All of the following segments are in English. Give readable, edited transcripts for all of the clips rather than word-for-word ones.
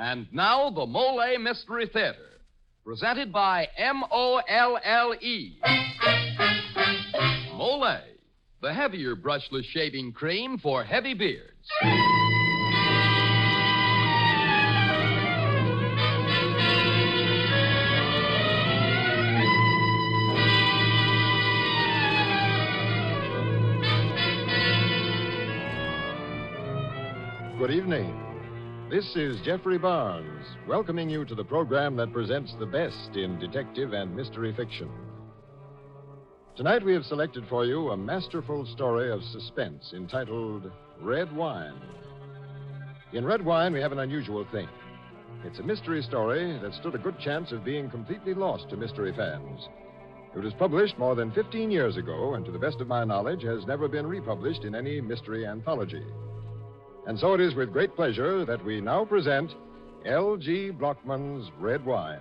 And now, the Molle Mystery Theater, presented by Molle. Molle, the heavier brushless shaving cream for heavy beards. Good evening. This is Jeffrey Barnes, welcoming you to the program that presents the best in detective and mystery fiction. Tonight we have selected for you a masterful story of suspense entitled Red Wine. In Red Wine, we have an unusual thing. It's a mystery story that stood a good chance of being completely lost to mystery fans. It was published more than 15 years ago, and to the best of my knowledge, has never been republished in any mystery anthology. And so it is with great pleasure that we now present L.G. Blockman's Red Wine.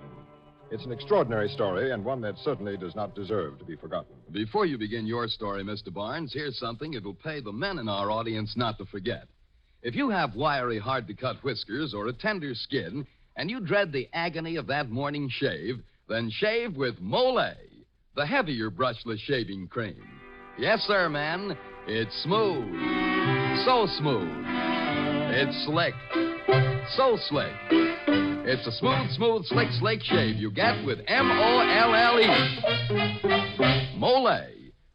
It's an extraordinary story and one that certainly does not deserve to be forgotten. Before you begin your story, Mr. Barnes, here's something it'll pay the men in our audience not to forget. If you have wiry, hard-to-cut whiskers or a tender skin, and you dread the agony of that morning shave, then shave with Molle, the heavier brushless shaving cream. Yes, sir, men. It's smooth. So smooth. It's slick. So slick. It's a smooth, slick shave you get with Molle. Molle,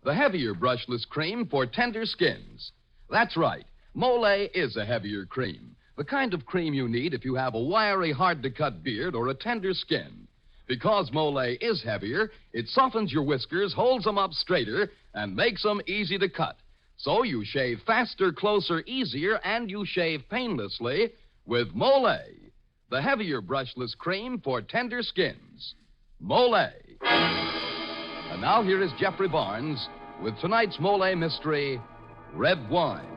the heavier brushless cream for tender skins. That's right. Molle is a heavier cream. The kind of cream you need if you have a wiry, hard-to-cut beard or a tender skin. Because Molle is heavier, it softens your whiskers, holds them up straighter, and makes them easy to cut. So you shave faster, closer, easier, and you shave painlessly with Molle, the heavier brushless cream for tender skins. Molle. And now here is Jeffrey Barnes with tonight's Molle mystery, Red Wine.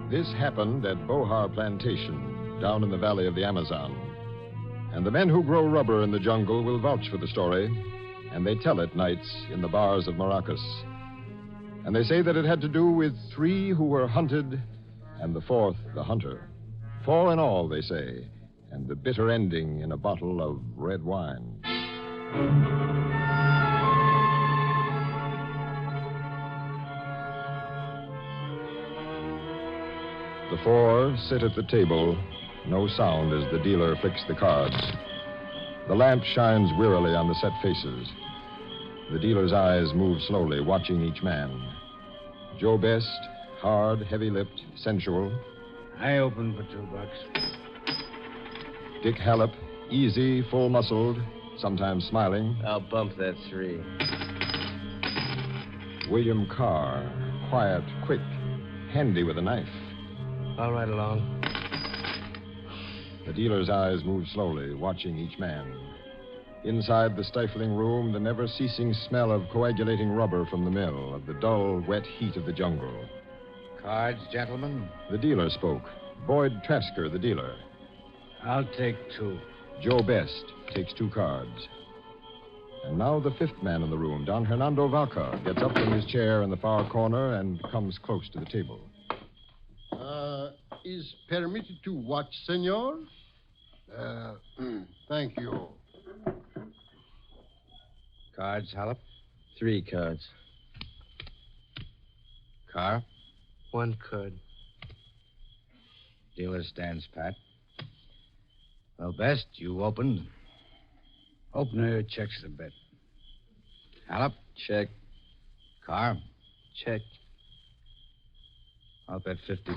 This happened at Bohar Plantation, down in the valley of the Amazon. And the men who grow rubber in the jungle will vouch for the story, and they tell it nights in the bars of Maracas. And they say that it had to do with 3 who were hunted and the 4th the hunter. 4 in all, they say, and the bitter ending in a bottle of red wine. The 4 sit at the table, no sound as the dealer flicks the cards. The lamp shines wearily on the set faces. The dealer's eyes move slowly, watching each man. Joe Best, hard, heavy-lipped, sensual. I open for $2. Dick Hallop, easy, full-muscled, sometimes smiling. I'll bump that 3. William Carr, quiet, quick, handy with a knife. All right along. The dealer's eyes move slowly, watching each man. Inside the stifling room, the never-ceasing smell of coagulating rubber from the mill, of the dull, wet heat of the jungle. Cards, gentlemen? The dealer spoke. Boyd Trasker, the dealer. I'll take 2. Joe Best takes 2 cards. And now the 5th man in the room, Don Hernando Vaca, gets up from his chair in the far corner and comes close to the table. Is permitted to watch, senor? Thank you. Cards, Hallop? 3 cards. Carr? 1 card. Dealer stands pat. Well, Best, you opened. Opener checks the bet. Hallop? Check. Carr? Check. I'll bet $50.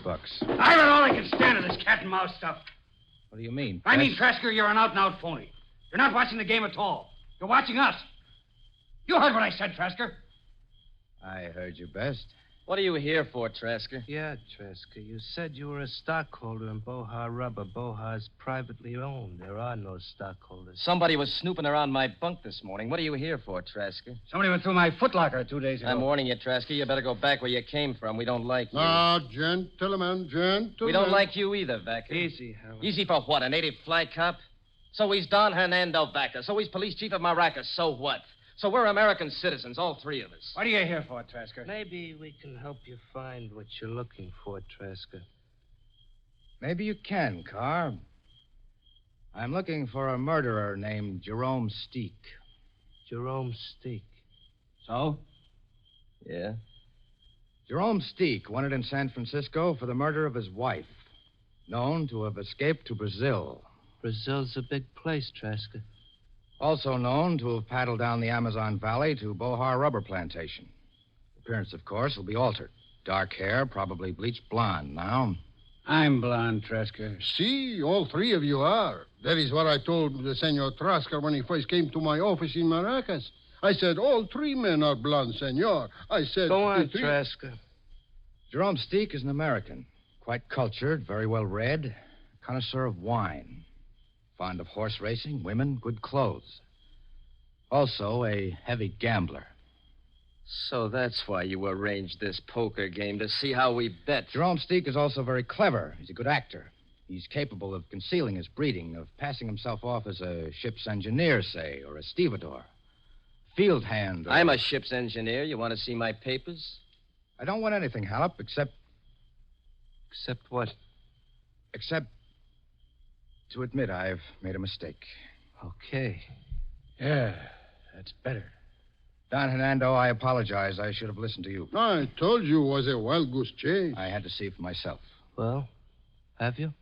I got all I can stand of this cat and mouse stuff. What do you mean? I mean, Trasker, you're an out-and-out phony. You're not watching the game at all. You're watching us. You heard what I said, Trasker. I heard you, Best. What are you here for, Trasker? Yeah, Trasker. You said you were a stockholder in Bohar Rubber. Bohar's privately owned. There are no stockholders. Somebody was snooping around my bunk this morning. What are you here for, Trasker? Somebody went through my footlocker 2 days ago. I'm warning you, Trasker. You better go back where you came from. We don't like you. Now, gentlemen. We don't like you either, Vaca. Easy, Howard. Easy for what, a native fly cop? So he's Don Hernando Vaca. So he's police chief of Maracas. So what? So we're American citizens, all three of us. What are you here for, Trasker? Maybe we can help you find what you're looking for, Trasker. Maybe you can, Carr. I'm looking for a murderer named Jerome Steek. Jerome Steek. So? Yeah? Jerome Steek, wanted in San Francisco for the murder of his wife, known to have escaped to Brazil. Brazil's a big place, Trasker. Also known to have paddled down the Amazon Valley to Bohar Rubber Plantation. Appearance, of course, will be altered. Dark hair, probably bleached blonde now. I'm blonde, Trasker. See, all three of you are. That is what I told the Senor Trasker when he first came to my office in Maracas. I said, all three men are blonde, senor. I said... Go on, the three... Trasker. Jerome Steek is an American. Quite cultured, very well read, connoisseur of wine. Fond of horse racing, women, good clothes. Also a heavy gambler. So that's why you arranged this poker game, to see how we bet. Jerome Steek is also very clever. He's a good actor. He's capable of concealing his breeding, of passing himself off as a ship's engineer, say, or a stevedore. Field hand. Or... I'm a ship's engineer. You want to see my papers? I don't want anything, Hallop, except what? Except to admit I've made a mistake. Okay. Yeah, that's better. Don Hernando, I apologize. I should have listened to you. I told you it was a wild goose chase. I had to see for myself. Well, have you?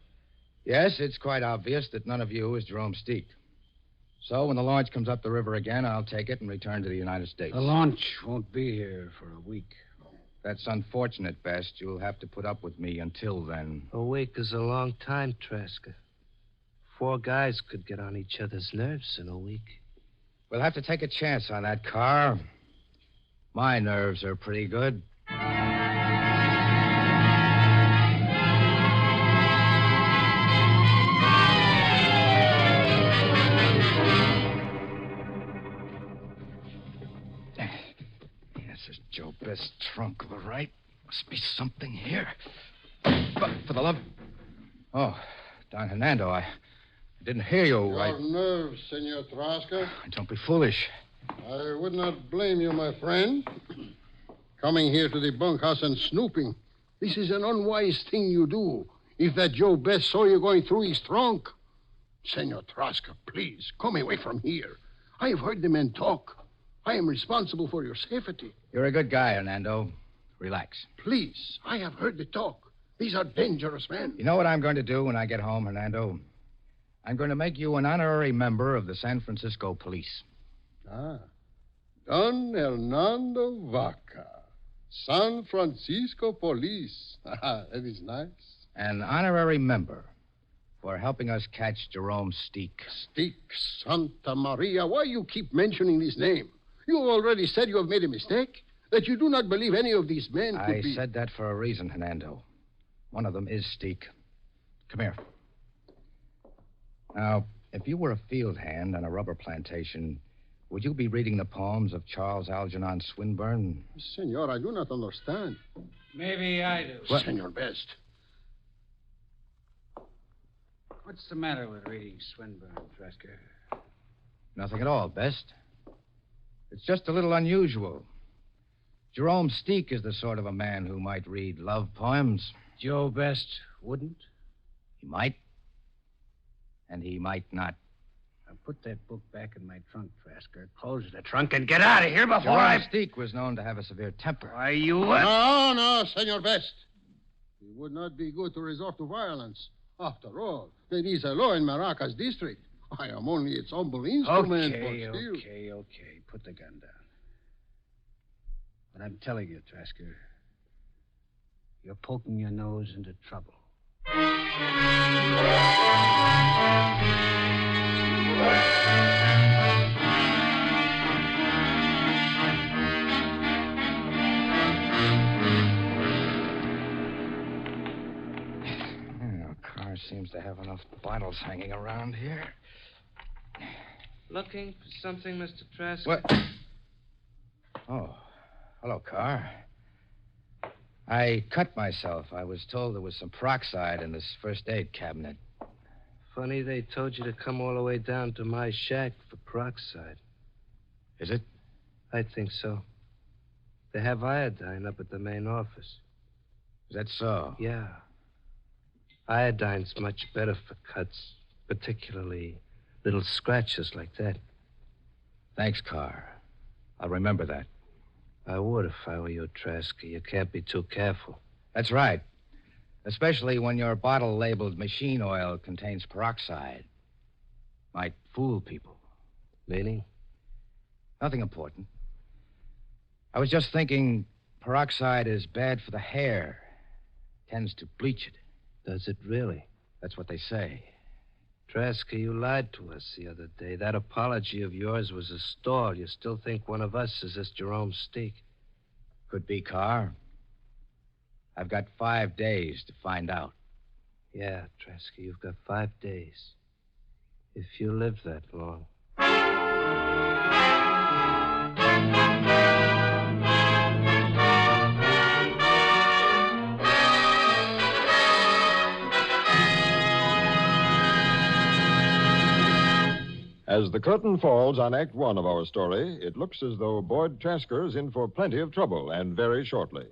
Yes, it's quite obvious that none of you is Jerome Steek. So when the launch comes up the river again, I'll take it and return to the United States. The launch won't be here for a week. That's unfortunate, Best. You'll have to put up with me until then. A week is a long time, Trasker. 4 guys could get on each other's nerves in a week. We'll have to take a chance on that car. My nerves are pretty good. This is Joe Best's trunk, all right. Must be something here. But for the love... Oh, Don Hernando, I didn't hear you. Your nerves, Senor Trasker. Don't be foolish. I would not blame you, my friend. Coming here to the bunkhouse and snooping. This is an unwise thing you do. If that Joe Best saw you going through his trunk. Senor Trasker, please, come away from here. I have heard the men talk. I am responsible for your safety. You're a good guy, Hernando. Relax. Please, I have heard the talk. These are dangerous men. You know what I'm going to do when I get home, Hernando? I'm going to make you an honorary member of the San Francisco Police. Ah. Don Hernando Vaca. San Francisco Police. That is nice. An honorary member for helping us catch Jerome Steek. Steek, Santa Maria. Why you keep mentioning this name? You already said you have made a mistake. That you do not believe any of these men could be... I said that for a reason, Hernando. One of them is Steek. Come here. Now, if you were a field hand on a rubber plantation, would you be reading the poems of Charles Algernon Swinburne? Senor, I do not understand. Maybe I do. What? Senor Best. What's the matter with reading Swinburne, Trasker? Nothing at all, Best. It's just a little unusual. Jerome Steek is the sort of a man who might read love poems. Joe Best wouldn't? He might. And he might not. Now put that book back in my trunk, Trasker. Close the trunk and get out of here before Jerome Steek was known to have a severe temper. Why, you... No, Senor Best. It would not be good to resort to violence. After all, there is a law in Maracas district. I am only its humble instrument. Okay. Put the gun down. But I'm telling you, Trasker, you're poking your nose into trouble. Car seems to have enough bottles hanging around here. Looking for something, Mr. Trasker? What? Oh, hello, Carr. I cut myself. I was told there was some peroxide in this first aid cabinet. Funny they told you to come all the way down to my shack for peroxide. Is it? I think so. They have iodine up at the main office. Is that so? Yeah. Iodine's much better for cuts, particularly little scratches like that. Thanks, Carr. I'll remember that. I would if I were you, Trasker. You can't be too careful. That's right. Especially when your bottle labeled machine oil contains peroxide. Might fool people. Meaning? Nothing important. I was just thinking peroxide is bad for the hair. Tends to bleach it. Does it really? That's what they say. Trasker, you lied to us the other day. That apology of yours was a stall. You still think one of us is this Jerome Steak? Could be, Carr. I've got 5 days to find out. Yeah, Trasker, you've got 5 days. If you live that long. As the curtain falls on Act One of our story, it looks as though Boyd Trasker is in for plenty of trouble, and very shortly.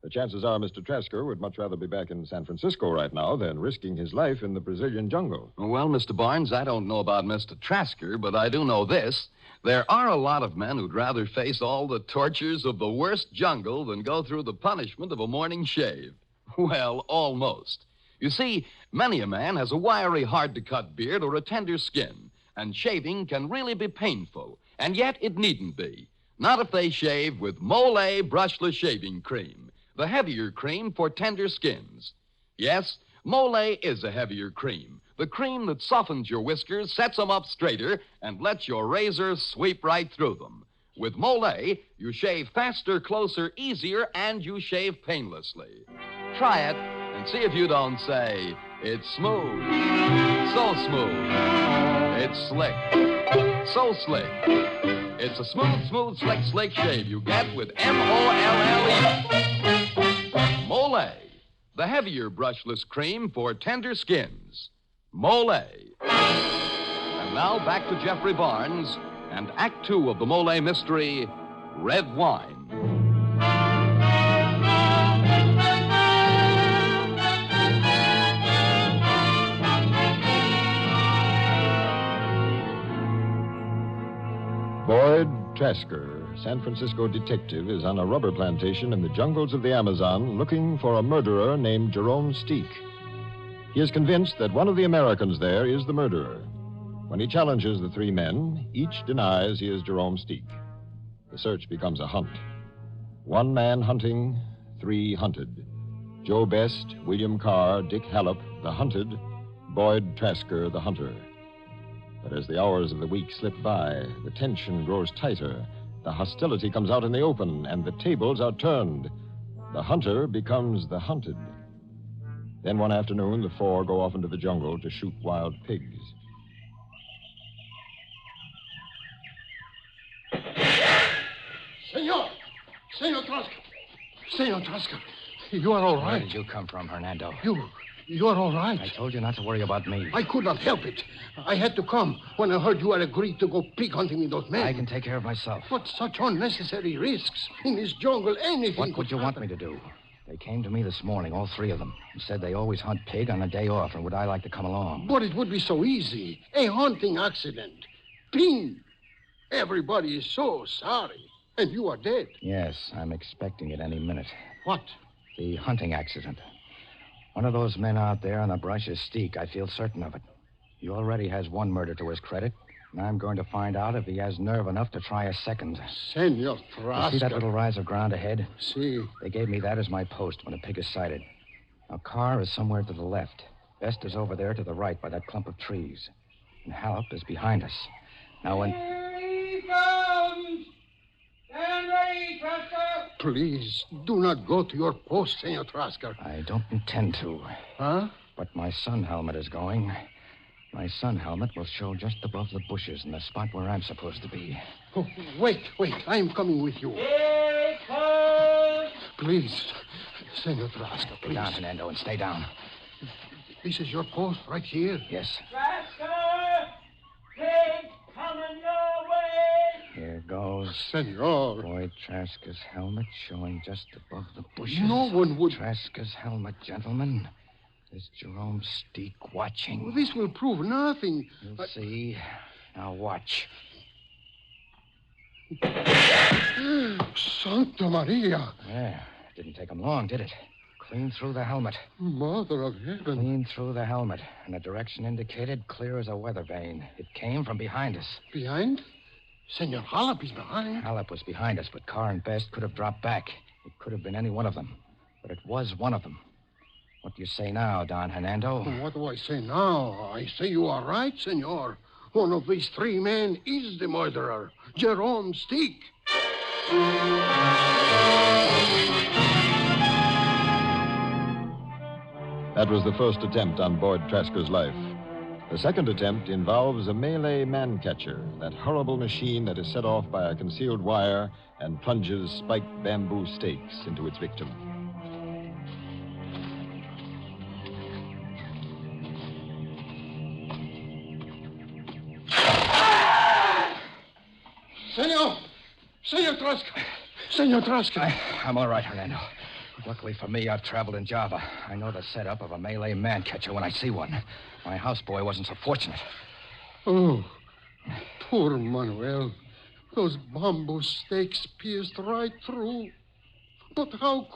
The chances are Mr. Trasker would much rather be back in San Francisco right now than risking his life in the Brazilian jungle. Well, Mr. Barnes, I don't know about Mr. Trasker, but I do know this. There are a lot of men who'd rather face all the tortures of the worst jungle than go through the punishment of a morning shave. Well, almost. You see, many a man has a wiry, hard-to-cut beard or a tender skin, and shaving can really be painful, and yet it needn't be. Not if they shave with Molle brushless shaving cream, the heavier cream for tender skins. Yes, Molle is a heavier cream, the cream that softens your whiskers, sets them up straighter, and lets your razor sweep right through them. With Molle, you shave faster, closer, easier, and you shave painlessly. Try it and see if you don't say, it's smooth, so smooth. It's slick. So slick. It's a smooth, slick shave you get with M-O-L-L-E. Molle, the heavier brushless cream for tender skins. Molle. And now back to Jeffrey Barnes and Act Two of the Molle mystery, Red Wine. Boyd Trasker, San Francisco detective, is on a rubber plantation in the jungles of the Amazon looking for a murderer named Jerome Steak. He is convinced that one of the Americans there is the murderer. When he challenges the 3 men, each denies he is Jerome Steak. The search becomes a hunt. 1 man hunting, 3 hunted. Joe Best, William Carr, Dick Hallop, the hunted, Boyd Trasker, the hunter. But as the hours of the week slip by, the tension grows tighter. The hostility comes out in the open, and the tables are turned. The hunter becomes the hunted. Then one afternoon, the 4 go off into the jungle to shoot wild pigs. Senor Trasker, you are all Where right. did you come from, Hernando? You are all right. I told you not to worry about me. I could not help it. I had to come when I heard you had agreed to go pig hunting with those men. I can take care of myself. But such unnecessary risks. In this jungle, anything What could would you want happen. me to do? They came to me this morning, all 3 of them, and said they always hunt pig on a day off, and would I like to come along? But it would be so easy. A hunting accident. Ping. Everybody is so sorry. And you are dead. Yes, I'm expecting it any minute. What? The hunting accident. One of those men out there in the brush is Steak. I feel certain of it. He already has 1 murder to his credit, and I'm going to find out if he has nerve enough to try a second. Senor You Trasker. see that little rise of ground ahead? See. They gave me that as my post when a pig is sighted. Now, Carr is somewhere to the left. Best is over there to the right by that clump of trees. And Hallop is behind us. Now, when... Here he comes! Stand ready, Trasker! Please, do not go to your post, Senor Trasker. I don't intend to. Huh? But my sun helmet is going. My sun helmet will show just above the bushes in the spot where I'm supposed to be. Oh, wait. I am coming with you. Here it comes! Please, Senor Trasker, Stay please. down, Hernando, and stay down. This is your post right here. Yes. Trasker! Pig coming your way! Here goes. Senor. Boy Trasker's helmet showing just above the bushes. No one would... Trasker's helmet, gentlemen. There's Jerome Steak watching. Well, this will prove nothing. You'll see. Now watch. Santa Maria. Yeah, didn't take him long, did it? Clean through the helmet. Mother of heaven. Clean through the helmet. And the direction indicated, clear as a weather vane. It came from behind us. Behind? Senor Halep is behind. Halep was behind us, but Carr and Best could have dropped back. It could have been any one of them. But it was one of them. What do you say now, Don Hernando? What do I say now? I say you are right, senor. One of these three men is the murderer, Jerome Steak. That was the first attempt on Boyd Trasker's life. The second attempt involves a Malay man-catcher, that horrible machine that is set off by a concealed wire and plunges spiked bamboo stakes into its victim. Senor Trasker. Senor Trasker. I'm all right, Hernando. Luckily for me, I've traveled in Java. I know the setup of a Malay man-catcher when I see one. My houseboy wasn't so fortunate. Oh, poor Manuel. Those bamboo stakes pierced right through. But how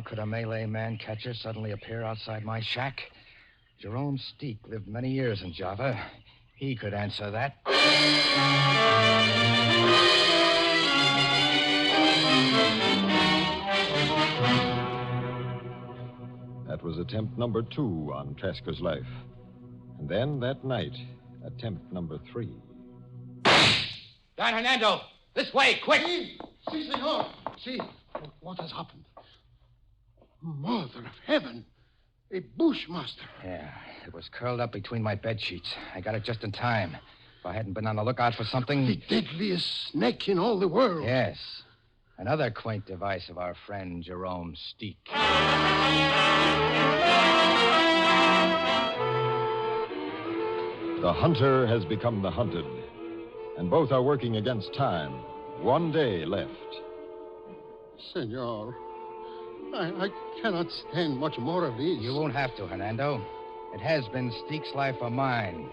could a Malay man-catcher suddenly appear outside my shack? Jerome Steak lived many years in Java. He could answer that. That was attempt number 2 on Trasker's life. And then that night, attempt number 3. Don Hernando! This way, quick! See, senor. See, what has happened? Mother of heaven. A bushmaster. Yeah, it was curled up between my bed sheets. I got it just in time. If I hadn't been on the lookout for something... The deadliest snake in all the world. Yes. Another quaint device of our friend Jerome Steak. The hunter has become the hunted, and both are working against time. One day left. Senor, I cannot stand much more of this. You won't have to, Hernando. It has been Steak's life or mine.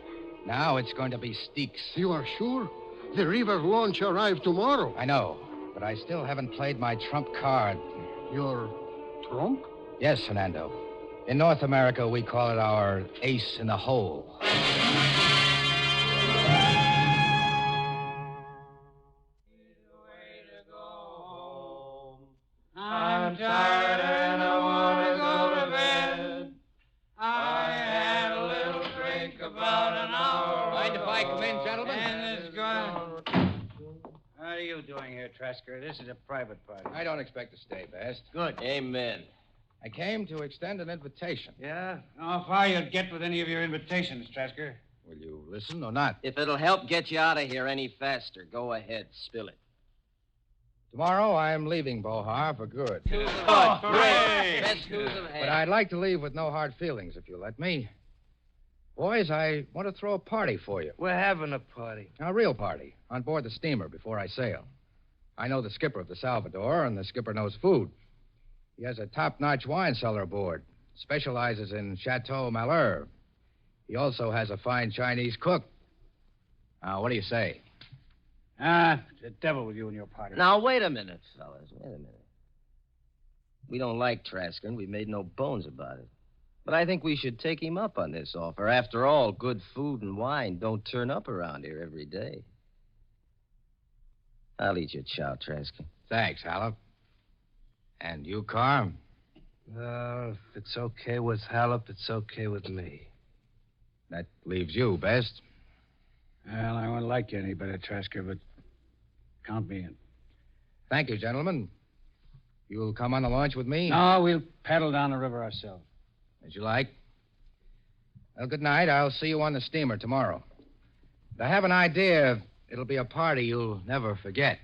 Now it's going to be Steak's. You are sure? The river launch arrives tomorrow. I know, but I still haven't played my trump card. Your trump? Yes, Hernando. In North America, we call it our ace in the hole. I'm tired and I want to go to bed. I had a little drink about an hour. Mind if I come in, gentlemen? And it's gone. What are you doing here, Trasker? This is a private party. I don't expect to stay, Best. Good. Amen. I came to extend an invitation. Yeah? How far you'll get with any of your invitations, Trasker? Will you listen or not? If it'll help get you out of here any faster, go ahead, spill it. Tomorrow, I'm leaving Bohar for good. Oh, hooray! Best news of But I'd like to leave with no hard feelings, if you'll let me. Boys, I want to throw a party for you. We're having a party. A real party, on board the steamer before I sail. I know the skipper of the Salvador, and the skipper knows food. He has a top-notch wine cellar aboard, specializes in Chateau Malheur. He also has a fine Chinese cook. Now, what do you say? The devil with you and your party. Now, wait a minute, fellas. Wait a minute. We don't like Trasker, and we've made no bones about it. But I think we should take him up on this offer. After all, good food and wine don't turn up around here every day. I'll eat your chow, Trasker. Thanks, Halep. And you, Carr? If it's okay with Halep, it's okay with me. That leaves you, Best. Well, I won't like you any better, Trasker, but count me in. Thank you, gentlemen. You'll come on the launch with me? No, we'll paddle down the river ourselves. As you like. Well, good night. I'll see you on the steamer tomorrow. I have an idea. It'll be a party you'll never forget.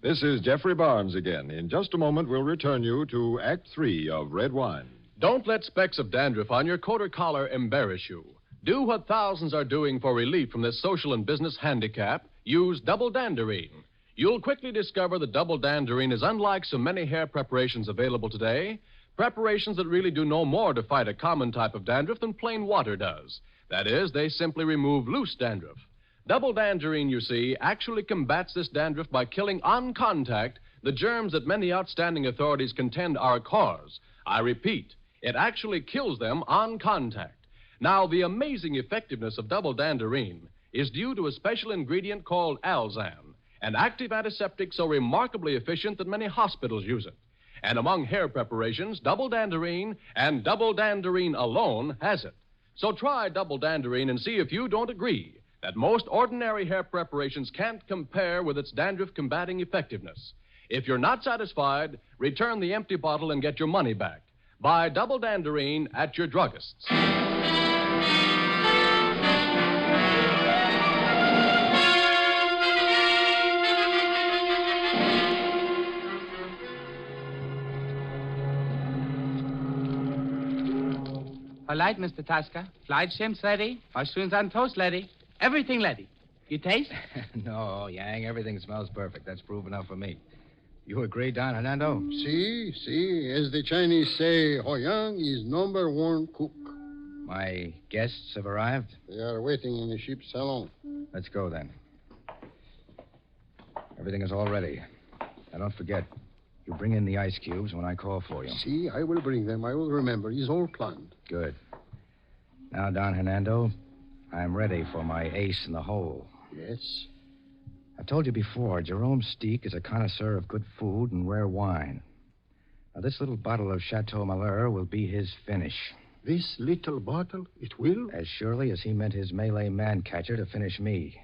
This is Jeffrey Barnes again. In just a moment, we'll return you to Act 3 of Red Wine. Don't let specks of dandruff on your coat or collar embarrass you. Do what thousands are doing for relief from this social and business handicap. Use Double Danderine. You'll quickly discover that Double Danderine is unlike so many hair preparations available today, preparations that really do no more to fight a common type of dandruff than plain water does. That is, they simply remove loose dandruff. Double Danderine, you see, actually combats this dandruff by killing on contact the germs that many outstanding authorities contend are a cause. I repeat, it actually kills them on contact. Now, the amazing effectiveness of Double Danderine is due to a special ingredient called Alzan, an active antiseptic so remarkably efficient that many hospitals use it. And among hair preparations, Double Danderine and Double Danderine alone has it. So try Double Danderine and see if you don't agree that most ordinary hair preparations can't compare with its dandruff-combating effectiveness. If you're not satisfied, return the empty bottle and get your money back. Buy Double Danderine at your druggist's. All right, Mr. Tasca. Fried shrimps ready. Mushrooms on toast ready. Everything ready. You taste? No, Yang, everything smells perfect. That's proof enough for me. You agree, Don Hernando? See. As the Chinese say, Ho Yang is number one cook. My guests have arrived? They are waiting in the ship's salon. Let's go, then. Everything is all ready. Now, don't forget, you bring in the ice cubes when I call for you. See, I will bring them. I will remember. It's all planned. Good. Now, Don Hernando, I'm ready for my ace in the hole. Yes? I've told you before, Jerome Steak is a connoisseur of good food and rare wine. Now, this little bottle of Chateau Malheur will be his finish. This little bottle, it will? As surely as he meant his Malay man-catcher to finish me.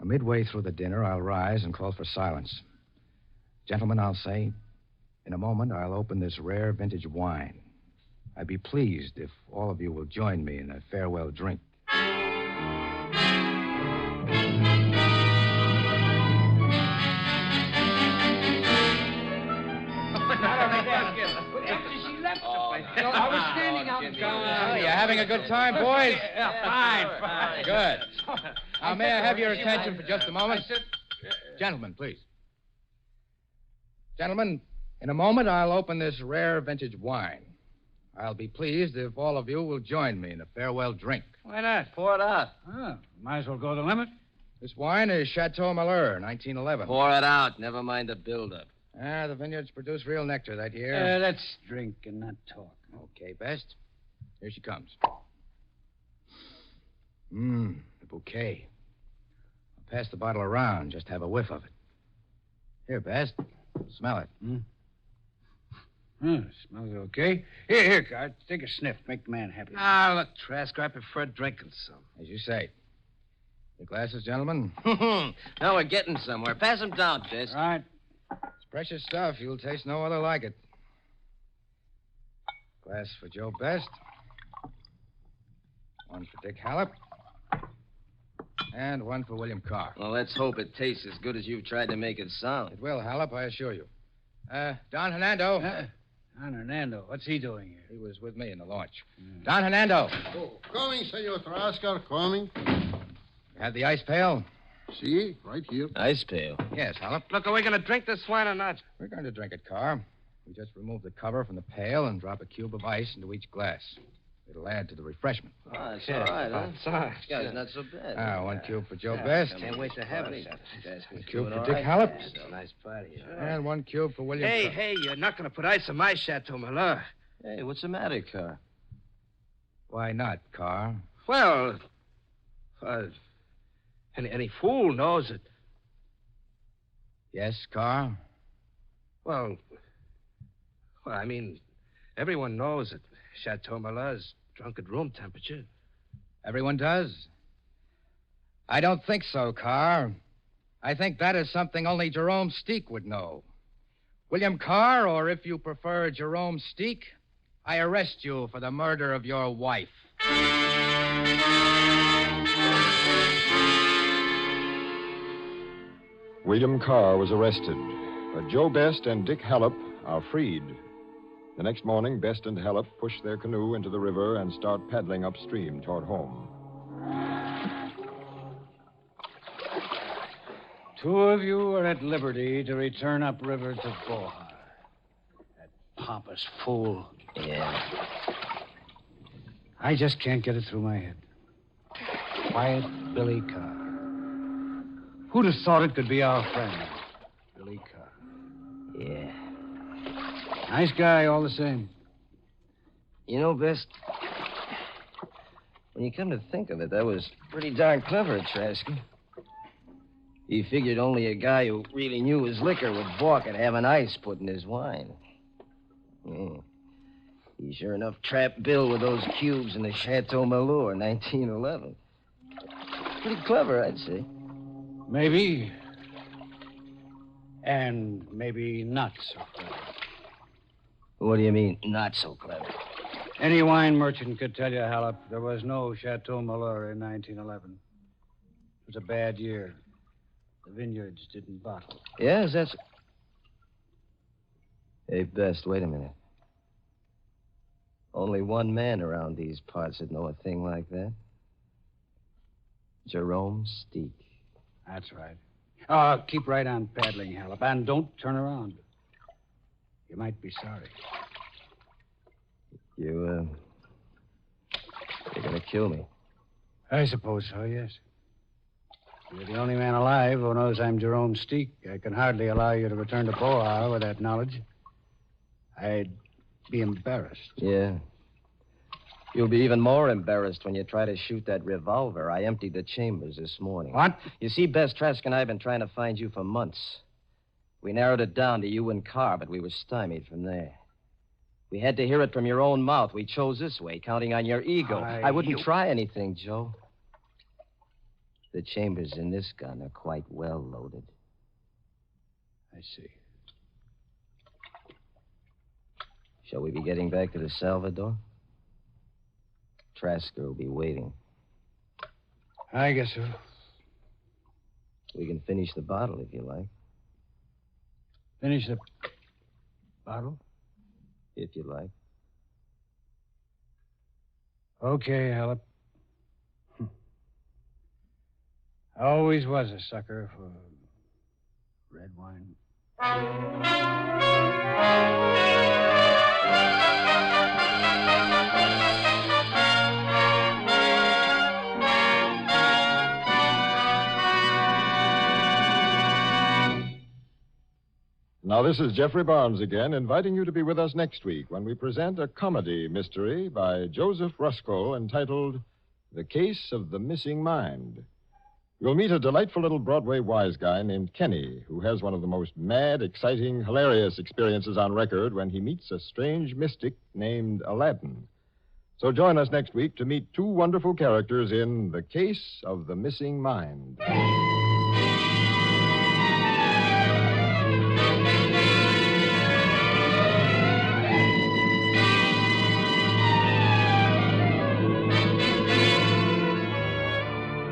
Now, midway through the dinner, I'll rise and call for silence. Gentlemen, I'll say, in a moment, I'll open this rare vintage wine. I'd be pleased if all of you will join me in a farewell drink. I was standing out in Oh, you're having a good time, boys? Yeah, fine. Good. Now, may I have your attention for just a moment? Gentlemen, please. Gentlemen, in a moment, I'll open this rare vintage wine. I'll be pleased if all of you will join me in a farewell drink. Why not? Pour it out. Oh, might as well go the limit. This wine is Chateau Malheur, 1911. Pour it out. Never mind the buildup. The vineyards produced real nectar that year. Let's drink and not talk. Okay, Best. Here she comes. The bouquet. I'll pass the bottle around, just have a whiff of it. Here, Best. Smell it. Smells okay. Here, Card. Take a sniff. Make the man happy. Ah, look, Trask, I prefer drinking some. As you say. Your glasses, gentlemen? Now we're getting somewhere. Pass them down, Jess. Right. It's precious stuff. You'll taste no other like it. Glass for Joe Best. One for Dick Hallop. And one for William Carr. Well, let's hope it tastes as good as you've tried to make it sound. It will, Hallop, I assure you. Don Hernando. Don Hernando. What's he doing here? He was with me in the launch. Don Hernando. Oh, coming, Senor Trascar, coming. You have the ice pail? See, right here. Ice pail. Yes, Hallop. Look, are we going to drink this wine or not? We're going to drink it, Carr. We just remove the cover from the pail and drop a cube of ice into each glass. It'll add to the refreshment. Oh, that's all right, huh? It's all right. This guy's not so bad. One cube for Joe Best. Can't wait to have it. One cube for Dick Hallop. It's a nice party. And one cube for William Carr. Hey, you're not going to put ice in my Chateau Malheur. Hey, what's the matter, Carr? Why not, Carr? Well, any fool knows it. Yes, Carr? Well, I mean, everyone knows that Chateau Malheur's drunk at room temperature. Everyone does? I don't think so, Carr. I think that is something only Jerome Steak would know. William Carr, or if you prefer Jerome Steak, I arrest you for the murder of your wife. William Carr was arrested, but Joe Best and Dick Hallop are freed. The next morning, Best and Hallop push their canoe into the river and start paddling upstream toward home. Two of you are at liberty to return upriver to Bohar. That pompous fool. Yeah. I just can't get it through my head. Quiet Billy Carr. Who'd have thought it could be our friend, Billy Carr? Yeah. Nice guy all the same. You know, Best, when you come to think of it, that was pretty darn clever, Trasky. He figured only a guy who really knew his liquor would balk at having ice put in his wine. Yeah. He sure enough trapped Bill with those cubes in the Chateau Malure in 1911. Pretty clever, I'd say. Maybe. And maybe not so clever. What do you mean, not so clever? Any wine merchant could tell you, Hallop, there was no Chateau Malure in 1911. It was a bad year. The vineyards didn't bottle. Yes, that's... Hey, Best, wait a minute. Only one man around these parts would know a thing like that. Jerome Steak. That's right. Keep right on paddling, Hallop, and don't turn around. You might be sorry. You're gonna kill me. I suppose so, yes. You're the only man alive who knows I'm Jerome Steak. I can hardly allow you to return to Bohar with that knowledge. I'd be embarrassed. Yeah. You'll be even more embarrassed when you try to shoot that revolver. I emptied the chambers this morning. What? You see, Best, Trask and I have been trying to find you for months. We narrowed it down to you and Carr, but we were stymied from there. We had to hear it from your own mouth. We chose this way, counting on your ego. I wouldn't try anything, Joe. The chambers in this gun are quite well loaded. I see. Shall we be getting back to the Salvador? Trasker will be waiting. I guess so. We can finish the bottle if you like. Finish the bottle? If you like. Okay, Hallop. I always was a sucker for red wine. Now, this is Jeffrey Barnes again, inviting you to be with us next week when we present a comedy mystery by Joseph Ruskell entitled The Case of the Missing Mind. You'll meet a delightful little Broadway wise guy named Kenny, who has one of the most mad, exciting, hilarious experiences on record when he meets a strange mystic named Aladdin. So join us next week to meet two wonderful characters in The Case of the Missing Mind.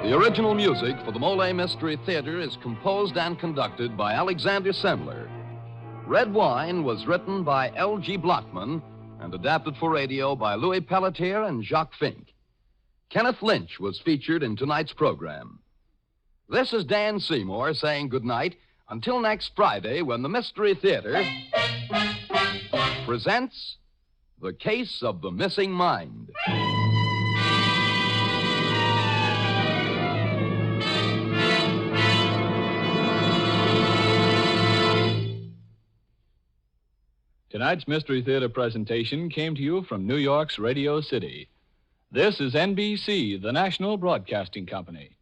The original music for the Molle Mystery Theater is composed and conducted by Alexander Semmler. Red Wine was written by L.G. Blockman and adapted for radio by Louis Pelletier and Jacques Fink. Kenneth Lynch was featured in tonight's program. This is Dan Seymour saying goodnight until next Friday when the Mystery Theater presents The Case of the Missing Mind. Tonight's Mystery Theater presentation came to you from New York's Radio City. This is NBC, the national broadcasting company.